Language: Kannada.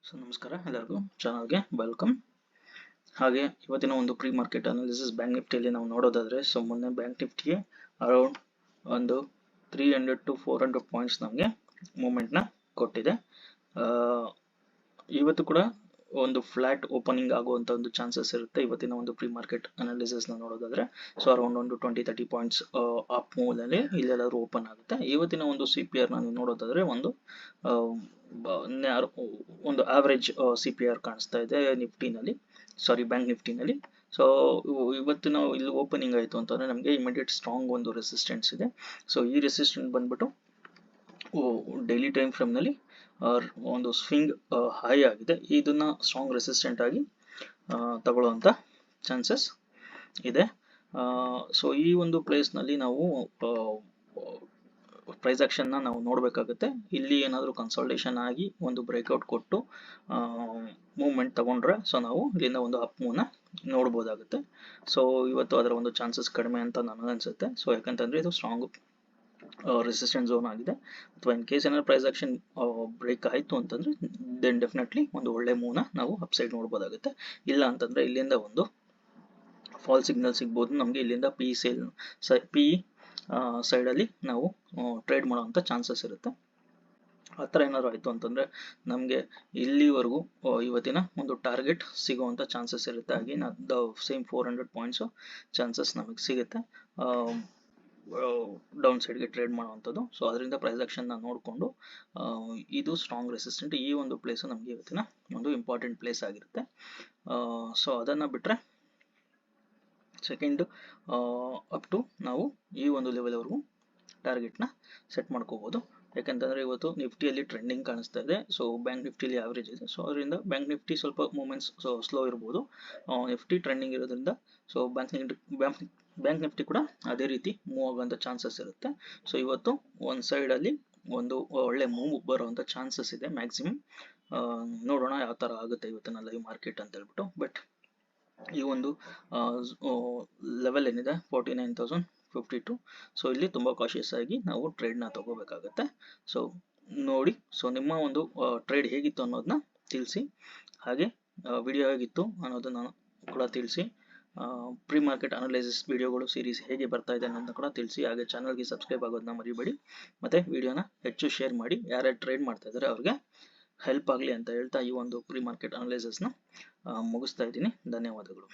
ಸೊ ನಮಸ್ಕಾರ ಎಲ್ಲರಿಗೂ ಚಾನಲ್ಗೆ ವೆಲ್ಕಮ್. ಹಾಗೆ ಇವತ್ತಿನ ಒಂದು ಪ್ರೀ ಮಾರ್ಕೆಟ್ ಅನಾಲಿಸಿಸ್ ಬ್ಯಾಂಕ್ ನಿಫ್ಟಿಯಲ್ಲಿ ನಾವು ನೋಡೋದಾದ್ರೆ, ಸೊ ಮೊನ್ನೆ ಬ್ಯಾಂಕ್ ನಿಫ್ಟಿಗೆ ಅರೌಂಡ್ ಒಂದು 300 to 400 ಪಾಯಿಂಟ್ಸ್ ನಮಗೆ ಮೂವ್ಮೆಂಟ್ನ ಕೊಟ್ಟಿದೆ. ಇವತ್ತು ಕೂಡ ಒಂದು ಫ್ಲಾಟ್ ಓಪನಿಂಗ್ ಆಗುವಂತ ಒಂದು ಚಾನ್ಸಸ್ ಇರುತ್ತೆ ಇವತ್ತಿನ ಒಂದು ಪ್ರೀ ಮಾರ್ಕೆಟ್ ಅನಾಲಿಸಿಸ್ ನ ನೋಡೋದಾದ್ರೆ. ಸೊ ಅರೌಂಡ್ ಒಂದು 20-30 ಪಾಯಿಂಟ್ಸ್ ಅಪ್ ಮೂವ್ ನಲ್ಲಿ ಇಲ್ಲೆಲ್ಲಾದ್ರೂ ಓಪನ್ ಆಗುತ್ತೆ. ಇವತ್ತಿನ ಒಂದು CPR ನ ನೋಡೋದಾದ್ರೆ ಒಂದು ಆವರೇಜ್ CPR ಕಾಣಿಸ್ತಾ ಇದೆ ನಿಫ್ಟಿನಲ್ಲಿ, ಸಾರಿ ಬ್ಯಾಂಕ್ ನಿಫ್ಟಿನಲ್ಲಿ. ಸೊ ಇವತ್ತಿನ ಇಲ್ಲಿ ಓಪನಿಂಗ್ ಆಯಿತು ಅಂತಂದ್ರೆ ನಮಗೆ ಇಮಿಡಿಯೇಟ್ ಸ್ಟ್ರಾಂಗ್ ಒಂದು ರೆಸಿಸ್ಟೆನ್ಸ್ ಇದೆ. ಸೊ ಈ ರೆಸಿಸ್ಟೆನ್ಸ್ ಬಂದ್ಬಿಟ್ಟು ಡೈಲಿ ಟೈಮ್ ಫ್ರೇಮ್ ನಲ್ಲಿ ಒಂದು ಸ್ವಿಂಗ್ ಹೈ ಆಗಿದೆ. ಇದನ್ನ ಸ್ಟ್ರಾಂಗ್ ರೆಸಿಸ್ಟೆಂಟ್ ಆಗಿ ತಗೊಳ್ಳುವಂತ ಚಾನ್ಸಸ್ ಇದೆ. ಸೊ ಈ ಒಂದು ಪ್ಲೇಸ್ ನಲ್ಲಿ ನಾವು ಪ್ರೈಸ್ ಆಕ್ಷನ್ ನಾವು ನೋಡಬೇಕಾಗುತ್ತೆ. ಇಲ್ಲಿ ಏನಾದರೂ ಕನ್ಸಲ್ಟೇಷನ್ ಆಗಿ ಒಂದು ಬ್ರೇಕ್ಔಟ್ ಕೊಟ್ಟು ಮೂವ್ಮೆಂಟ್ ತಗೊಂಡ್ರೆ ಸೊ ನಾವು ಇಲ್ಲಿಂದ ಒಂದು ಅಪ್ ಮೂವ್ನ ನೋಡ್ಬೋದಾಗುತ್ತೆ. ಸೊ ಇವತ್ತು ಅದರ ಒಂದು ಚಾನ್ಸಸ್ ಕಡಿಮೆ ಅಂತ ನನಗನ್ಸುತ್ತೆ. ಸೊ ಯಾಕಂತಂದ್ರೆ ಇದು ಸ್ಟ್ರಾಂಗ್ ರೆಸಿಸ್ಟೆನ್ಸ್ ಝೋನ್ ಆಗಿದೆ. ಅಥವಾ ಇನ್ ಕೇಸ್ ಏನಾದ್ರು ಪ್ರೈಸ್ ಆಕ್ಷನ್ ಬ್ರೇಕ್ ಆಯಿತು ಅಂತಂದ್ರೆ ದೆನ್ ಡೆಫಿನೆಟ್ಲಿ ಒಂದು ಒಳ್ಳೆ ಮೂವ್ನ ನಾವು ಅಪ್ ಸೈಡ್ ನೋಡ್ಬೋದಾಗುತ್ತೆ. ಇಲ್ಲ ಅಂತಂದ್ರೆ ಇಲ್ಲಿಂದ ಒಂದು ಫಾಲ್ ಸಿಗ್ನಲ್ ಸಿಗ್ಬೋದು ನಮಗೆ. ಇಲ್ಲಿಂದ ಪಿ ಸೈಡ್ ಅಲ್ಲಿ ನಾವು ಟ್ರೇಡ್ ಮಾಡುವಂತ ಚಾನ್ಸಸ್ ಇರುತ್ತೆ. ಆ ಥರ ಏನಾದ್ರು ಆಯಿತು ಅಂತಂದ್ರೆ ನಮಗೆ ಇಲ್ಲಿವರೆಗೂ ಇವತ್ತಿನ ಒಂದು ಟಾರ್ಗೆಟ್ ಸಿಗುವಂತ ಚಾನ್ಸಸ್ ಇರುತ್ತೆ. ಹಾಗೆ ಸೇಮ್ 400 ಪಾಯಿಂಟ್ಸ್ ಚಾನ್ಸಸ್ ನಮಗೆ ಸಿಗುತ್ತೆ ಡೌನ್ ಸೈಡ್ಗೆ ಟ್ರೇಡ್ ಮಾಡುವಂಥದ್ದು. ಸೊ ಅದರಿಂದ ಪ್ರೈಸ್ ಆಕ್ಷನ್ ನೋಡಿಕೊಂಡು ಇದು ಸ್ಟ್ರಾಂಗ್ ರೆಸಿಸ್ಟೆಂಟ್, ಈ ಒಂದು ಪ್ಲೇಸ್ ನಮಗೆ ಇವತ್ತಿನ ಒಂದು ಇಂಪಾರ್ಟೆಂಟ್ ಪ್ಲೇಸ್ ಆಗಿರುತ್ತೆ. ಸೊ ಅದನ್ನ ಬಿಟ್ರೆ ಸೆಕೆಂಡ್ ಅಪ್ ಟು ನಾವು ಈ ಒಂದು ಲೆವೆಲ್ವರೆಗೂ ಟಾರ್ಗೆಟ್ನ ಸೆಟ್ ಮಾಡ್ಕೋಬಹುದು. ಯಾಕಂತಂದ್ರೆ ಇವತ್ತು ನಿಫ್ಟಿಯಲ್ಲಿ ಟ್ರೆಂಡಿಂಗ್ ಕಾಣಿಸ್ತಾ ಇದೆ. ಸೊ ಬ್ಯಾಂಕ್ ನಿಫ್ಟಿಲಿ ಆವರೇಜ್ ಇದೆ. ಸೊ ಅದರಿಂದ ಬ್ಯಾಂಕ್ ನಿಫ್ಟಿ ಸ್ವಲ್ಪ ಮೂವ್ಮೆಂಟ್ಸ್ ಸ್ಲೋ ಇರ್ಬೋದು. ನಿಫ್ಟಿ ಟ್ರೆಂಡಿಂಗ್ ಇರೋದ್ರಿಂದ ಸೊ ಬ್ಯಾಂಕ್ ನಿಫ್ಟಿ ಕೂಡ ಅದೇ ರೀತಿ ಮೂವ್ ಆಗುವಂತ ಚಾನ್ಸಸ್ ಇರುತ್ತೆ. ಸೊ ಇವತ್ತು ಒಂದ್ ಸೈಡ್ ಅಲ್ಲಿ ಒಂದು ಒಳ್ಳೆ ಮೂವ್ ಬರುವಂತ ಚಾನ್ಸಸ್ ಇದೆ ಮ್ಯಾಕ್ಸಿಮಮ್. ನೋಡೋಣ ಯಾವ ತರ ಆಗುತ್ತೆ ಇವತ್ತಿನ ಲೈವ್ ಮಾರ್ಕೆಟ್ ಅಂತ ಹೇಳ್ಬಿಟ್ಟು. ಬಟ್ ಈ ಒಂದು ಲೆವೆಲ್ ಏನಿದೆ 49,052, ಸೊ ಇಲ್ಲಿ ತುಂಬಾ ಕಾಶಿಯಸ್ ಆಗಿ ನಾವು ಟ್ರೇಡ್ ನ ತಗೋಬೇಕಾಗತ್ತೆ. ಸೊ ನೋಡಿ, ಸೊ ನಿಮ್ಮ ಒಂದು ಟ್ರೇಡ್ ಹೇಗಿತ್ತು ಅನ್ನೋದನ್ನ ತಿಳಿಸಿ. ಹಾಗೆ ವಿಡಿಯೋ ಹೇಗಿತ್ತು ಅನ್ನೋದನ್ನ ಕೂಡ ತಿಳಿಸಿ. ಪ್ರೀ ಮಾರ್ಕೆಟ್ ಅನಾಲಿಸಿಸ್ ವಿಡಿಯೋಗಳು ಸೀರೀಸ್ ಹೇಗೆ ಬರ್ತಾ ಇದೆ ಅನ್ನೋದನ್ನ ಕೂಡ ತಿಳಿಸಿ. ಹಾಗೆ ಚಾನಲ್ಗೆ ಸಬ್ಸ್ಕ್ರೈಬ್ ಆಗೋದನ್ನ ಮರಿಬೇಡಿ. ಮತ್ತೆ ವಿಡಿಯೋನ ಹೆಚ್ಚು ಶೇರ್ ಮಾಡಿ. ಯಾರ್ಯಾರು ಟ್ರೇಡ್ ಮಾಡ್ತಾ ಇದ್ದಾರೆ ಅವ್ರಿಗೆ ಹೆಲ್ಪ್ ಆಗಲಿ ಅಂತ ಹೇಳ್ತಾ ಈ ಒಂದು ಪ್ರೀ ಮಾರ್ಕೆಟ್ ಅನಾಲಿಸಿಸ್ ನ ಮುಗಿಸ್ತಾ ಇದ್ದೀನಿ. ಧನ್ಯವಾದಗಳು.